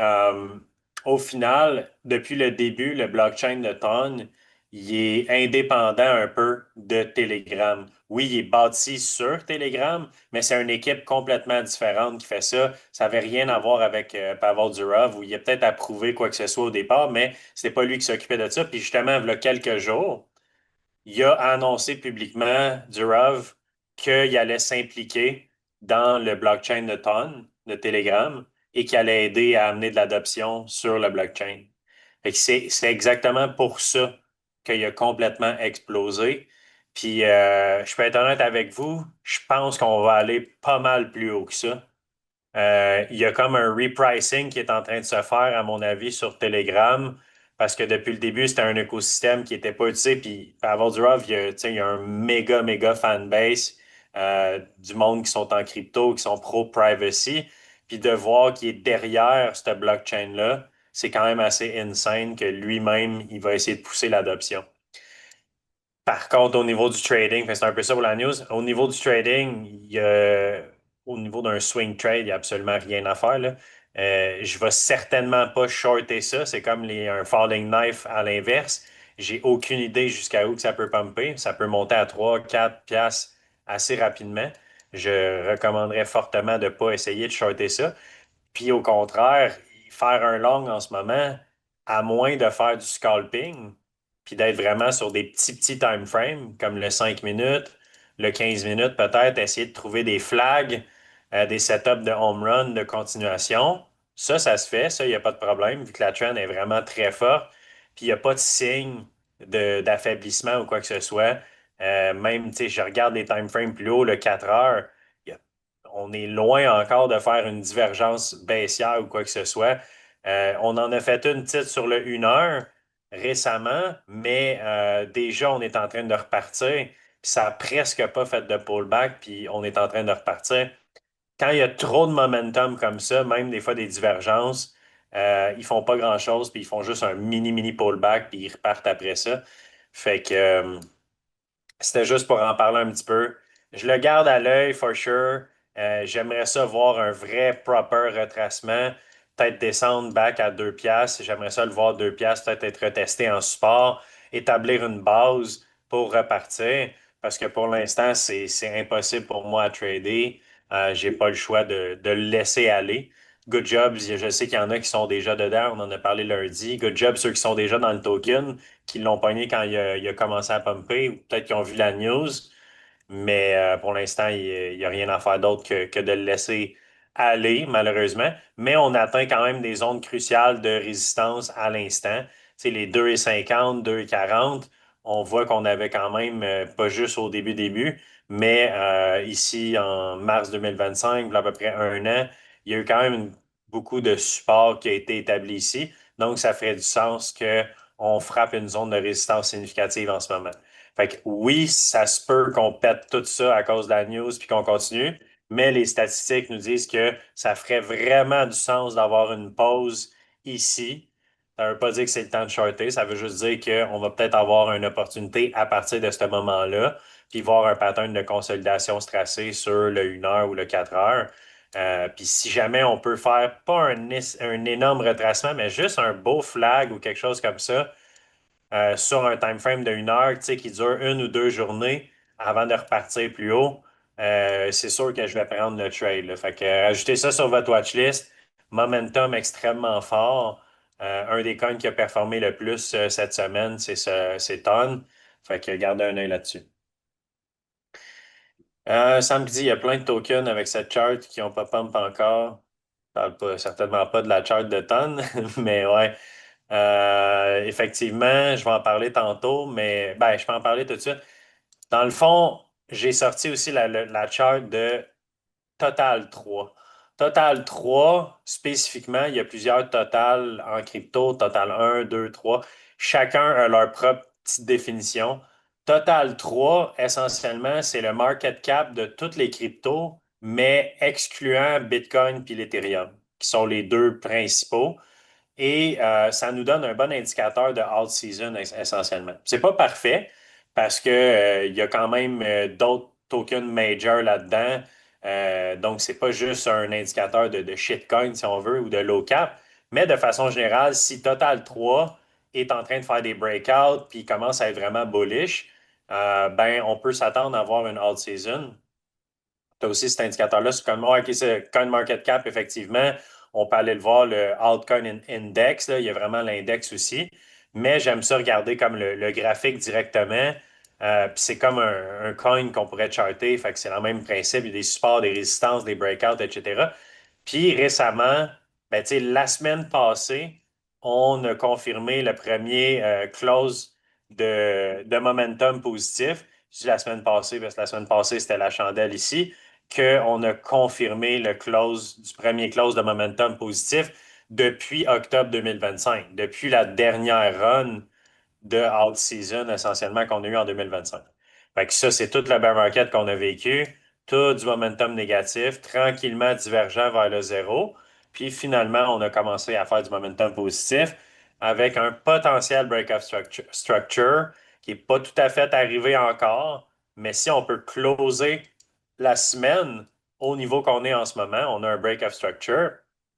[SPEAKER 2] au final, depuis le début, le blockchain de Ton, il est indépendant un peu de Telegram. Oui, il est bâti sur Telegram, mais c'est une équipe complètement différente qui fait ça. Ça n'avait rien à voir avec Pavel Durov, où il a peut-être approuvé quoi que ce soit au départ, mais c'était pas lui qui s'occupait de ça. Puis justement, il y a quelques jours, il a annoncé publiquement, Durov, qu'il allait s'impliquer dans le blockchain de Ton, de Telegram, et qu'il allait aider à amener de l'adoption sur le blockchain. Fait que c'est exactement pour ça qu'il a complètement explosé. Puis, je peux être honnête avec vous, je pense qu'on va aller pas mal plus haut que ça. Il y a comme un repricing qui est en train de se faire, à mon avis, sur Telegram, parce que depuis le début, c'était un écosystème qui n'était pas utilisé. Puis, Pavel Durov, tu sais, il y a un méga, méga fanbase du monde qui sont en crypto, qui sont pro-privacy. Puis de voir qu'il est derrière cette blockchain-là, c'est quand même assez insane que lui-même, il va essayer de pousser l'adoption. Par contre, au niveau du trading, fait, c'est un peu ça pour la news. Au niveau du trading, au niveau d'un swing trade, il n'y a absolument rien à faire, là. Je ne vais certainement pas shorter ça. C'est comme un falling knife à l'inverse. J'ai aucune idée jusqu'à où que ça peut pumper. Ça peut monter à 3, 4 piastres assez rapidement. Je recommanderais fortement de ne pas essayer de shorter ça. Puis au contraire, faire un long en ce moment, à moins de faire du scalping, puis d'être vraiment sur des petits time frames, comme le 5 minutes, le 15 minutes peut-être, essayer de trouver des flags, des setups de home run, de continuation. Ça se fait, ça, il n'y a pas de problème, vu que la trend est vraiment très forte, puis il n'y a pas de signe d'affaiblissement ou quoi que ce soit. Même, tu sais, je regarde les time frames plus haut, le 4 heures, il y a on est loin encore de faire une divergence baissière ou quoi que ce soit. On en a fait une petite sur le 1 heure récemment, mais déjà, on est en train de repartir. Puis ça n'a presque pas fait de pullback, puis on est en train de repartir. Quand il y a trop de momentum comme ça, même des fois des divergences, ils font pas grand-chose, puis ils font juste un mini pullback, puis ils repartent après ça. Fait que c'était juste pour en parler un petit peu. Je le garde à l'œil, for sure. J'aimerais ça voir un vrai proper retracement. Peut-être descendre back à 2 piastres. J'aimerais ça le voir 2 piastres, peut-être être retesté en support, établir une base pour repartir. Parce que pour l'instant, c'est impossible pour moi à trader. J'ai pas le choix de le laisser aller. Good job. Je sais qu'il y en a qui sont déjà dedans. On en a parlé lundi. Good job ceux qui sont déjà dans le token qui l'ont pogné quand il a commencé à pumper, ou peut-être qu'ils ont vu la news, mais pour l'instant, il n'y a rien à faire d'autre que de le laisser aller, malheureusement. Mais on atteint quand même des zones cruciales de résistance à l'instant. Tu sais, les 2,50, 2,40, on voit qu'on avait quand même, pas juste au début, mais ici en mars 2025, il y a à peu près un an, il y a eu quand même une beaucoup de support qui a été établi ici. Donc, ça ferait du sens qu'on frappe une zone de résistance significative en ce moment. Fait que oui, ça se peut qu'on pète tout ça à cause de la news puis qu'on continue, mais les statistiques nous disent que ça ferait vraiment du sens d'avoir une pause ici. Ça ne veut pas dire que c'est le temps de shorter, ça veut juste dire qu'on va peut-être avoir une opportunité à partir de ce moment-là, puis voir un pattern de consolidation se tracer sur le 1 heure ou le 4 heures. Puis si jamais on peut faire pas un énorme retracement, mais juste un beau flag ou quelque chose comme ça, sur un time frame de 1 heure, tu sais, qui dure 1 ou 2 journées avant de repartir plus haut, c'est sûr que je vais prendre le trade, là. Fait que ajoutez ça sur votre watchlist. Momentum extrêmement fort. Un des coins qui a performé le plus cette semaine, c'est Ton. Fait que gardez un œil là-dessus. Samedi, il y a plein de tokens avec cette chart qui n'ont pas pump encore. Je parle certainement pas de la chart de Ton, mais ouais. Effectivement, je vais en parler tantôt, mais ben, je peux en parler tout de suite. Dans le fond, j'ai sorti aussi la chart de Total 3. Total 3, spécifiquement, il y a plusieurs totals en crypto, Total 1, 2, 3. Chacun a leur propre petite définition. Total 3, essentiellement, c'est le market cap de toutes les cryptos, mais excluant Bitcoin et l'Ethereum, qui sont les deux principaux. Et ça nous donne un bon indicateur de alt season essentiellement. C'est pas parfait parce que il y a quand même d'autres tokens majors là-dedans. Donc, c'est pas juste un indicateur de shitcoin, si on veut, ou de low cap. Mais de façon générale, si Total 3 est en train de faire des breakouts puis commence à être vraiment bullish, ben, on peut s'attendre à avoir une alt season. Tu as aussi cet indicateur-là sur CoinMarketCap, effectivement. On peut aller le voir, le Altcoin Index, là, il y a vraiment l'index aussi. Mais j'aime ça regarder comme le graphique directement. Puis c'est comme un coin qu'on pourrait charter. Fait que c'est le même principe. Il y a des supports, des résistances, des breakouts, etc. Puis récemment, ben, tu sais, la semaine passée, on a confirmé le premier close de momentum positif. Je dis la semaine passée parce que la semaine passée, c'était la chandelle ici qu'on a confirmé le close du premier close de momentum positif depuis octobre 2025, depuis la dernière run de out season essentiellement qu'on a eu en 2025. Fait que ça, c'est tout le bear market qu'on a vécu, tout du momentum négatif, tranquillement divergent vers le zéro. Puis finalement, on a commencé à faire du momentum positif avec un potentiel break-up structure qui n'est pas tout à fait arrivé encore. Mais si on peut closer la semaine au niveau qu'on est en ce moment, on a un break-up structure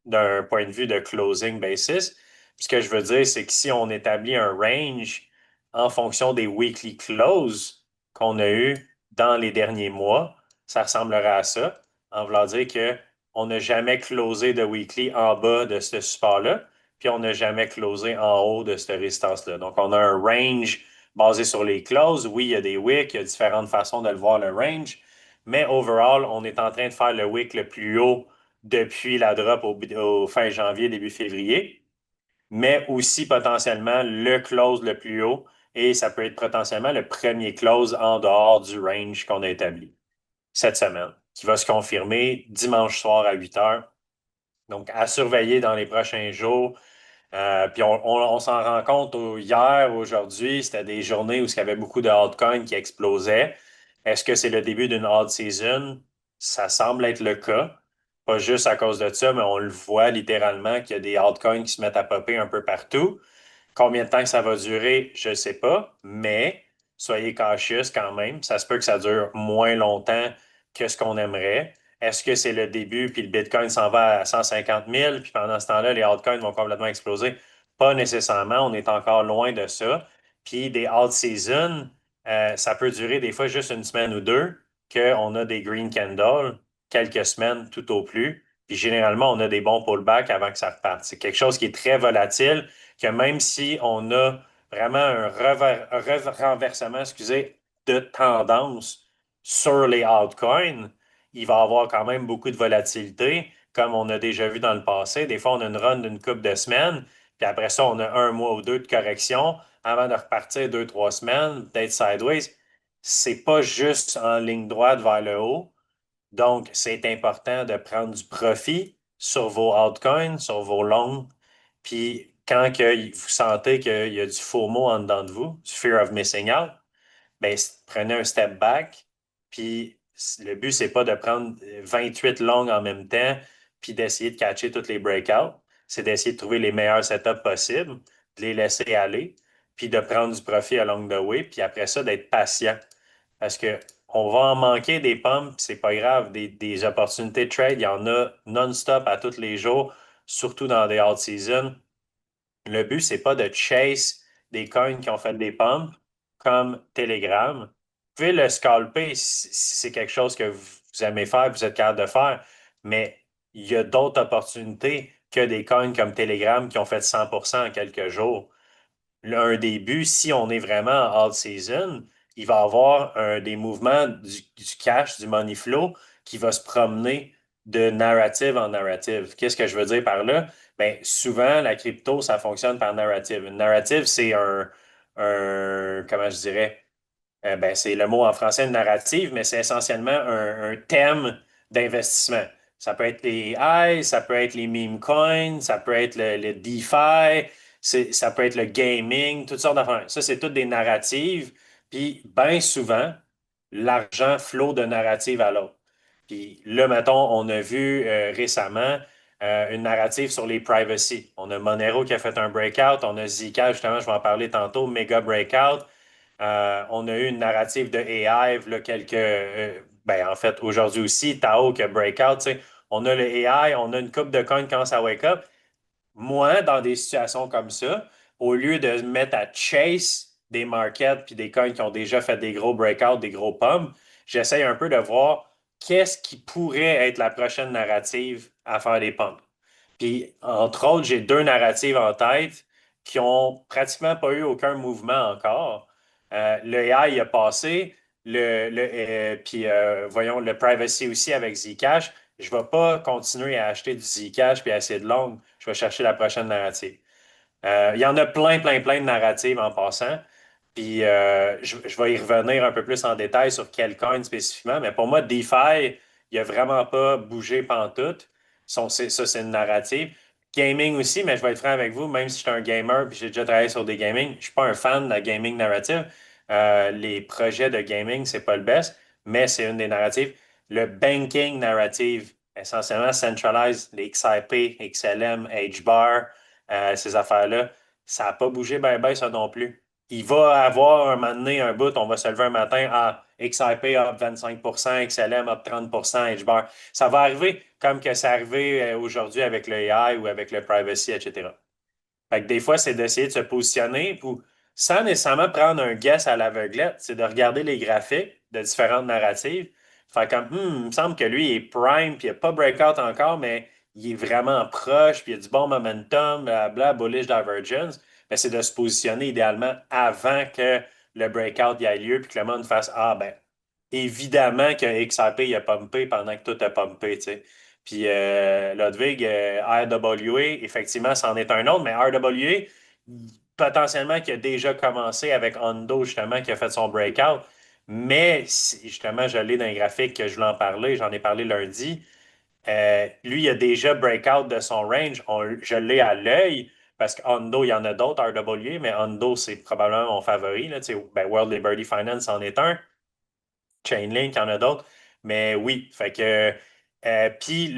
[SPEAKER 2] d'un point de vue de closing basis. Ce que je veux dire, c'est que si on établit un range en fonction des weekly closes qu'on a eu dans les derniers mois, ça ressemblerait à ça, en voulant dire qu'on n'a jamais closé de weekly en bas de ce support-là, puis on n'a jamais closé en haut de cette résistance-là. Donc, on a un range basé sur les closes. Oui, il y a des wicks, il y a différentes façons de le voir, le range, mais overall, on est en train de faire le wick le plus haut depuis la drop au fin janvier, début février, mais aussi potentiellement le close le plus haut et ça peut être potentiellement le premier close en dehors du range qu'on a établi cette semaine, qui va se confirmer dimanche soir à 8 heures. Donc, à surveiller dans les prochains jours. Puis on s'en rend compte hier, aujourd'hui, c'était des journées où il y avait beaucoup de altcoins qui explosaient. Est-ce que c'est le début d'une alt season? Ça semble être le cas. Pas juste à cause de ça, mais on le voit littéralement qu'il y a des altcoins qui se mettent à popper un peu partout. Combien de temps que ça va durer, je ne sais pas, mais soyez cautious quand même. Ça se peut que ça dure moins longtemps que ce qu'on aimerait. Est-ce que c'est le début, puis le Bitcoin s'en va à 150 000, puis pendant ce temps-là, les altcoins vont complètement exploser? Pas nécessairement, on est encore loin de ça. Puis des alt seasons, ça peut durer des fois juste une semaine ou deux, qu'on a des green candles, quelques semaines tout au plus. Puis généralement, on a des bons pullbacks avant que ça reparte. C'est quelque chose qui est très volatile que même si on a vraiment un renversement, excusez, de tendance sur les altcoins, il va y avoir quand même beaucoup de volatilité, comme on a déjà vu dans le passé. Des fois, on a une run d'une couple de semaines, puis après ça, on a 1 mois ou 2 de correction avant de repartir 2, 3 semaines, peut-être sideways. C'est pas juste en ligne droite vers le haut. Donc, c'est important de prendre du profit sur vos altcoins, sur vos longs. Puis quand vous sentez qu'il y a du FOMO en dedans de vous, du fear of missing out, ben, prenez un step back. Puis le but, c'est pas de prendre 28 longs en même temps puis d'essayer de catcher tous les breakouts. C'est d'essayer de trouver les meilleurs setups possibles, de les laisser aller, puis de prendre du profit along the way, puis après ça, d'être patient. Parce que on va en manquer des pommes, puis c'est pas grave. Des opportunités de trade, il y en a non-stop à tous les jours, surtout dans des off-season. Le but, c'est pas de chase des coins qui ont fait des pumps comme Telegram. Vous pouvez le scalper si c'est quelque chose que vous aimez faire, vous êtes capable de faire, mais il y a d'autres opportunités que des coins comme Telegram qui ont fait 100% en quelques jours. Un début, si on est vraiment en alt season, il va y avoir des mouvements du cash, du money flow qui va se promener de narrative en narrative. Qu'est-ce que je veux dire par là? Bien, souvent, la crypto, ça fonctionne par narrative. Une narrative, c'est comment je dirais, ben, c'est le mot en français, une narrative, mais c'est essentiellement un thème d'investissement. Ça peut être les AI, ça peut être les meme coins, ça peut être le DeFi, ça peut être le gaming, toutes sortes d'affaires. Ça, c'est toutes des narratives. Puis, bien souvent, l'argent flot de narrative à l'autre. Puis là, mettons, on a vu récemment une narrative sur les privacy. On a Monero qui a fait un breakout, on a Zika, justement, je vais en parler tantôt, méga breakout. On a eu une narrative de AI, là, ben, en fait, aujourd'hui aussi, Tao qui a breakout, tu sais. On a le AI, on a une coupe de coins qui commence à wake up. Moi, dans des situations comme ça, au lieu de me mettre à chase des markets puis des coins qui ont déjà fait des gros breakouts, des gros pumps, j'essaye un peu de voir qu'est-ce qui pourrait être la prochaine narrative à faire des pumps. Puis, entre autres, j'ai deux narratives en tête qui ont pratiquement pas eu aucun mouvement encore. Le AI a passé, puis voyons, le privacy aussi avec Zcash. Je ne vais pas continuer à acheter du Zcash puis à essayer de long. Je vais chercher la prochaine narrative. Il y en a plein, plein, plein de narratives en passant. Puis je vais y revenir un peu plus en détail sur quel coin spécifiquement. Mais pour moi, DeFi, il n'a vraiment pas bougé pantoute. Ça, c'est une narrative. Gaming aussi, mais je vais être franc avec vous, même si je suis un gamer et j'ai déjà travaillé sur des gaming, je ne suis pas un fan de la gaming narrative. Les projets de gaming, c'est pas le best, mais c'est une des narratives. Le banking narrative, essentiellement centralized, les XIP, XLM, HBAR, ces affaires-là, ça n'a pas bougé ben ben ça non plus. Il va avoir un moment donné, un bout, on va se lever un matin, XIP up 25%, XLM up 30%, HBAR. Ça va arriver comme que c'est arrivé aujourd'hui avec le AI ou avec le privacy, etc. Fait que des fois, c'est d'essayer de se positionner pour, sans nécessairement prendre un guess à l'aveuglette, c'est de regarder les graphiques de différentes narratives. Faire comme, il me semble que lui il est prime, puis il n'a pas breakout encore, mais il est vraiment proche, puis il y a du bon momentum, bla, bullish divergence. Ben, c'est de se positionner idéalement avant que le breakout y ait lieu, puis que le monde fasse, ah ben, évidemment que XRP il a pumpé pendant que tout a pumpé, tu sais. Puis Ludwig, RWA, effectivement, c'en est un autre, mais RWA, potentiellement, qui a déjà commencé avec Hondo, justement, qui a fait son breakout. Mais justement, je l'ai dans les graphiques que je voulais en parler, j'en ai parlé lundi. Lui, il a déjà breakout de son range. Je l'ai à l'œil parce que Hondo, il y en a d'autres, RWA, mais Hondo, c'est probablement mon favori. Là, tu sais, ben, World Liberty Finance en est un. Chainlink, il y en a d'autres. Mais oui, fait que. Puis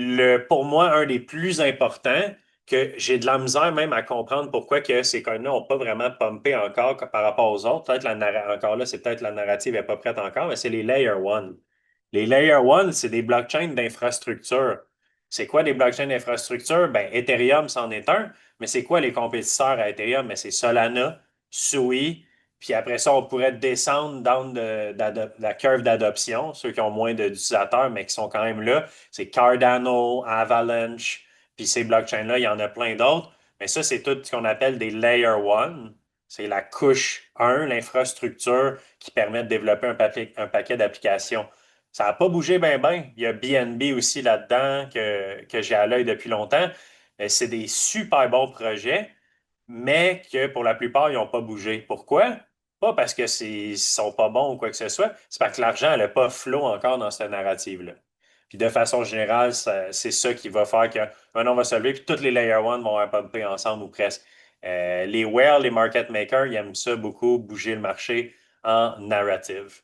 [SPEAKER 2] pour moi, un des plus importants, que j'ai de la misère même à comprendre pourquoi que ces coins-là n'ont pas vraiment pumpé encore par rapport aux autres. Peut-être encore là, c'est peut-être la narrative n'est pas prête encore, mais c'est les Layer One. Les Layer One, c'est des blockchains d'infrastructure. C'est quoi des blockchains d'infrastructure? Ben, Ethereum, c'en est un, mais c'est quoi les compétiteurs à Ethereum? Ben, c'est Solana, Sui, puis après ça, on pourrait descendre dans la curve d'adoption, ceux qui ont moins d'utilisateurs, mais qui sont quand même là. C'est Cardano, Avalanche, puis ces blockchains-là, il y en a plein d'autres. Mais ça, c'est tout ce qu'on appelle des Layer One. C'est la couche 1, l'infrastructure qui permet de développer un paquet d'applications. Ça n'a pas bougé bien, bien. Il y a BNB aussi là-dedans que j'ai à l'œil depuis longtemps. C'est des super bons projets, mais que pour la plupart, ils n'ont pas bougé. Pourquoi? Pas parce qu'ils ne sont pas bons ou quoi que ce soit, c'est parce que l'argent n'a pas flot encore dans cette narrative-là. Puis de façon générale, c'est ça qui va faire que un nom va se lever, puis tous les Layer 1 vont être pumpés ensemble ou presque. Les whales, les market makers, ils aiment ça beaucoup, bouger le marché en narrative.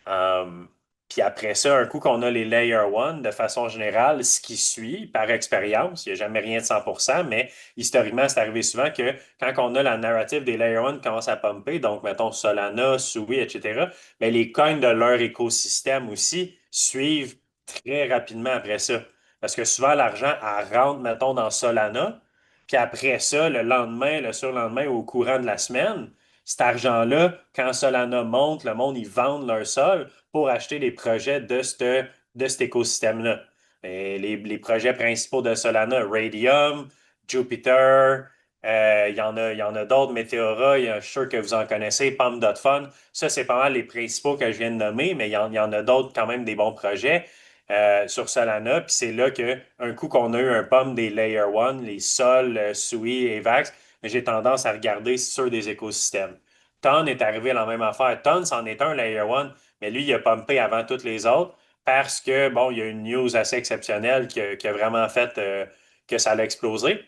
[SPEAKER 2] Um, Puis après ça, un coup qu'on a les Layer 1, de façon générale, ce qui suit, par expérience, il n'y a jamais rien de 100%, mais historiquement, c'est arrivé souvent que quand on a la narrative des Layer 1 qui commence à pumper, donc mettons Solana, Sui, etc., mais les coins de leur écosystème aussi suivent très rapidement après ça. Parce que souvent, l'argent, elle rentre, mettons, dans Solana, puis après ça, le lendemain, le surlendemain, au courant de la semaine, cet argent-là, quand Solana monte, le monde, ils vendent leur sol pour acheter les projets de cet écosystème-là. Et les projets principaux de Solana, Radium, Jupiter, il y en a d'autres, Meteora, je suis sûr que vous en connaissez, Pump.Fun. Ça, c'est pas mal les principaux que je viens de nommer, mais il y en a d'autres quand même des bons projets sur Solana. Puis c'est là qu'un coup qu'on a eu un pump des Layer 1, les Sol, Sui et Vax, j'ai tendance à regarder sur des écosystèmes. Ton est arrivé à la même affaire. Ton, c'en est un Layer 1, mais lui, il a pumpé avant tous les autres parce que, bon, il y a une news assez exceptionnelle qui a vraiment fait que ça allait exploser.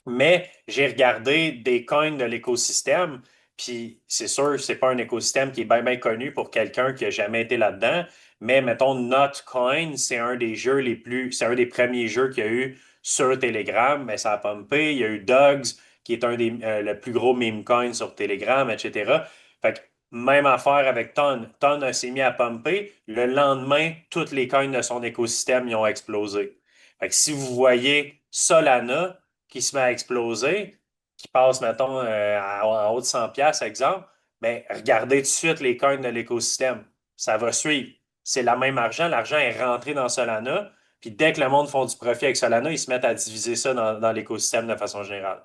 [SPEAKER 2] Mais j'ai regardé des coins de l'écosystème, puis c'est sûr, c'est pas un écosystème qui est bien connu pour quelqu'un qui a jamais été là-dedans. Mais mettons, Notcoin, c'est un des jeux les plus, c'est un des premiers jeux qu'il y a eu sur Telegram, mais ça a pumpé. Il y a eu Dogs, qui est un des le plus gros meme coin sur Telegram, etc. Fait que même affaire avec Ton. Ton s'est mis à pumper. Le lendemain, toutes les coins de son écosystème y ont explosé. Fait que si vous voyez Solana, qui se met à exploser, qui passe, mettons, en haut de 100 pièces exemple, bien, regardez tout de suite les coins de l'écosystème. Ça va suivre. C'est le même argent. L'argent est rentré dans Solana. Puis dès que le monde font du profit avec Solana, ils se mettent à diviser ça dans l'écosystème de façon générale.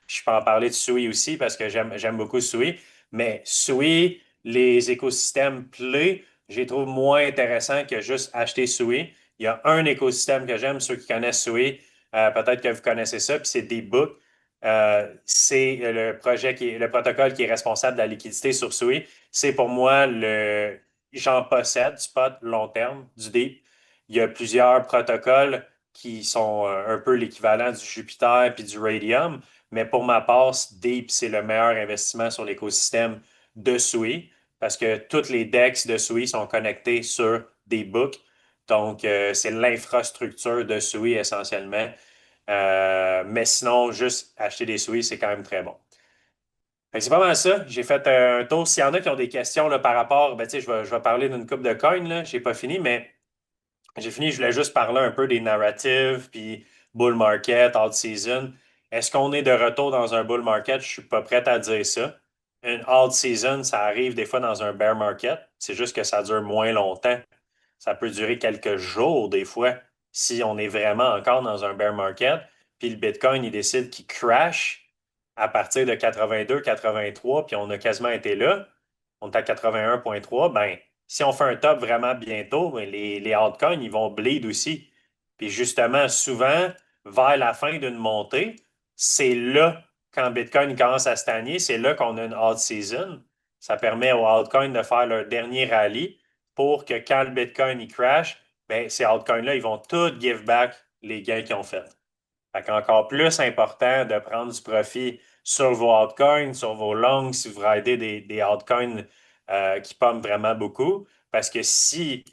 [SPEAKER 2] Je peux en parler de Sui aussi parce que j'aime beaucoup Sui. Mais Sui, les écosystèmes Play, je les trouve moins intéressants que juste acheter Sui. Il y a un écosystème que j'aime, ceux qui connaissent Sui, peut-être que vous connaissez ça, puis c'est Deepbook. C'est le projet le protocole qui est responsable de la liquidité sur Sui. C'est pour moi j'en possède, spot long terme, du Deep. Il y a plusieurs protocoles qui sont un peu l'équivalent du Jupiter puis du Radium, mais pour ma part, Deep, c'est le meilleur investissement sur l'écosystème de Sui parce que toutes les DEX de Sui sont connectés sur Deepbook. Donc, c'est l'infrastructure de Sui essentiellement. Mais sinon, juste acheter des Sui, c'est quand même très bon. Fait que c'est pas mal ça. J'ai fait un tour. S'il y en a qui ont des questions là, par rapport, ben, tu sais, je vais parler d'une coupe de coins, là. J'ai pas fini, mais j'ai fini. Je voulais juste parler un peu des narratives, puis bull market, alt season. Est-ce qu'on est de retour dans un bull market? Je suis pas prêt à dire ça. Une alt season, ça arrive des fois dans un bear market. C'est juste que ça dure moins longtemps. Ça peut durer quelques jours des fois si on est vraiment encore dans un bear market. Puis le Bitcoin, il décide qu'il crash à partir de 82, 83, puis on a quasiment été là. On est à 81,3. Ben, si on fait un top vraiment bientôt, ben, les altcoins, ils vont bleed aussi. Puis justement, souvent, vers la fin d'une montée, c'est là, quand Bitcoin il commence à stagner, c'est là qu'on a une alt season. Ça permet aux altcoins de faire leur dernier rallye pour que quand le Bitcoin il crash, ben, ces altcoins-là, ils vont tous give back les gains qu'ils ont fait. Fait qu'encore plus important de prendre du profit sur vos altcoins, sur vos longs, si vous ridez des altcoins qui pompent vraiment beaucoup. Parce que si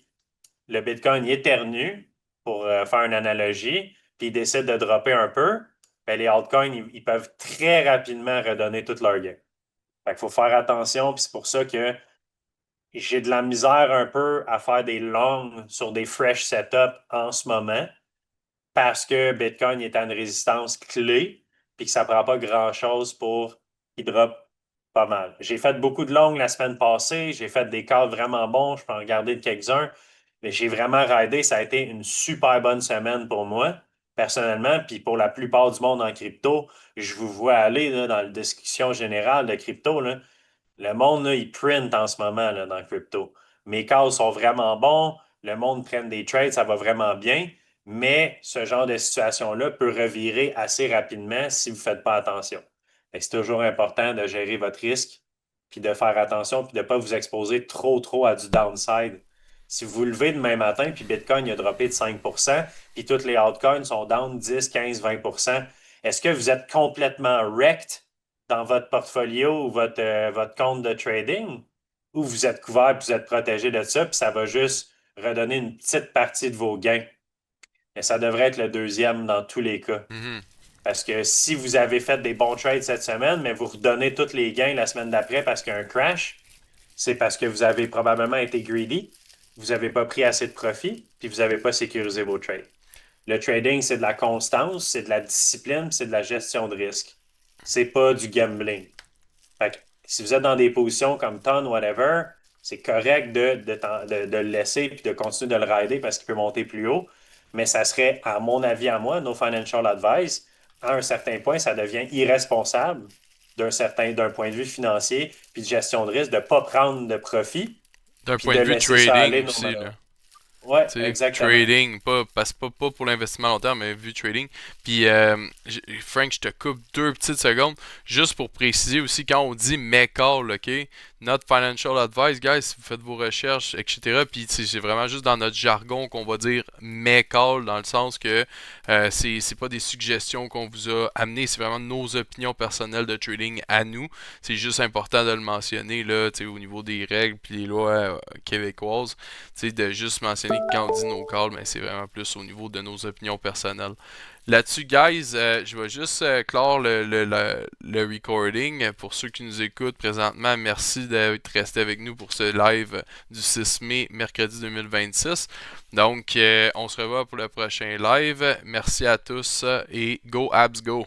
[SPEAKER 2] le Bitcoin il éternue, pour faire une analogie, puis il décide de dropper un peu, ben, les altcoins, ils peuvent très rapidement redonner tout leur gain. Fait qu'il faut faire attention, puis c'est pour ça que j'ai de la misère un peu à faire des longs sur des fresh setups en ce moment parce que Bitcoin est à une résistance clé puis que ça ne prend pas grand-chose pour qu'il drop pas mal. J'ai fait beaucoup de longs la semaine passée, j'ai fait des calls vraiment bons, je peux en regarder de quelques-uns, mais j'ai vraiment raidé. Ça a été une super bonne semaine pour moi, personnellement, puis pour la plupart du monde en crypto. Je vous vois aller là, dans la discussion générale de crypto, là. Le monde, là, il print en ce moment là, dans le crypto. Mes calls sont vraiment bons. Le monde prend des trades, ça va vraiment bien. Mais ce genre de situation-là peut revirer assez rapidement si vous ne faites pas attention. C'est toujours important de gérer votre risque, puis de faire attention, puis de ne pas vous exposer trop à du downside. Si vous vous levez demain matin, puis Bitcoin a droppé de 5%, puis toutes les altcoins sont down 10, 15, 20%, est-ce que vous êtes complètement wrecked dans votre portfolio ou votre compte de trading? Ou vous êtes couvert, puis vous êtes protégé de ça, puis ça va juste redonner une petite partie de vos gains? Mais ça devrait être le deuxième dans tous les cas.
[SPEAKER 1] Mhm.
[SPEAKER 2] Parce que si vous avez fait des bons trades cette semaine, mais vous redonnez tous les gains la semaine d'après parce qu'il y a un crash, c'est parce que vous avez probablement été greedy, vous n'avez pas pris assez de profit, puis vous n'avez pas sécurisé vos trades. Le trading, c'est de la constance, c'est de la discipline, c'est de la gestion de risque. C'est pas du gambling. Fait que, si vous êtes dans des positions comme ton, whatever, c'est correct de le laisser puis de continuer de le rider parce qu'il peut monter plus haut. Mais ça serait, à mon avis, à moi, no financial advice, à un certain point, ça devient irresponsable d'un point de vue financier puis de gestion de risque de ne pas prendre de profit
[SPEAKER 1] D'un
[SPEAKER 2] puis
[SPEAKER 1] point
[SPEAKER 2] de
[SPEAKER 1] de vue
[SPEAKER 2] laisser ça
[SPEAKER 1] trading
[SPEAKER 2] aller
[SPEAKER 1] aussi, là.
[SPEAKER 2] Ouais,
[SPEAKER 1] Tu sais,
[SPEAKER 2] exactement.
[SPEAKER 1] trading, pas pour l'investissement à long terme, mais vu trading. Puis, Frank, je te coupe 2 petites secondes, juste pour préciser aussi, quand on dit make call, ok, not financial advice, guys, si vous faites vos recherches, etc. Puis, c'est vraiment juste dans notre jargon qu'on va dire make call, dans le sens que c'est pas des suggestions qu'on vous a amenées, c'est vraiment nos opinions personnelles de trading à nous. C'est juste important de le mentionner, là, tu sais, au niveau des règles puis des lois québécoises. Tu sais, de juste mentionner que quand on dit no call, mais c'est vraiment plus au niveau de nos opinions personnelles. Là-dessus, guys, je vais juste clore le recording. Pour ceux qui nous écoutent présentement, merci d'être resté avec nous pour ce live du 6 mai, mercredi 2026. Donc, on se revoit pour le prochain live. Merci à tous et go Abs Go!